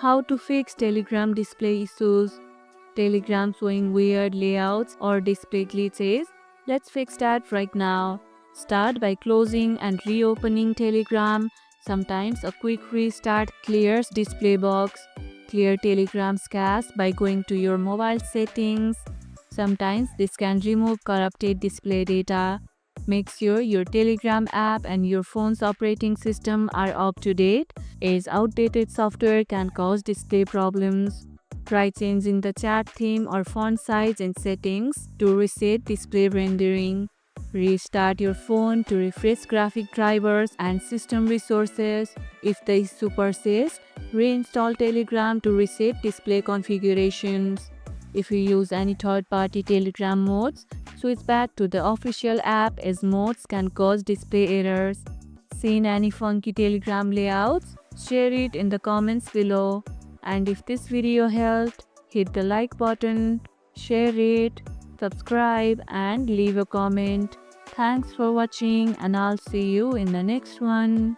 How to fix Telegram display issues. Telegram showing weird layouts or display glitches. Let's fix that right now. Start by closing and reopening Telegram. Sometimes a quick restart clears display box. Clear Telegram's cache by going to your mobile settings. Sometimes this can remove corrupted display data. Make sure your Telegram app and your phone's operating system are up to date, as outdated software can cause display problems. Try changing the chat theme or font size in settings to reset display rendering. Restart your phone to refresh graphic drivers and system resources. If the issue persists, reinstall Telegram to reset display configurations. If you use any third-party Telegram modes, switch back to the official app as modes can cause display errors. Seen any funky Telegram layouts? Share it in the comments below. And if this video helped, hit the like button, share it, subscribe and leave a comment. Thanks for watching and I'll see you in the next one.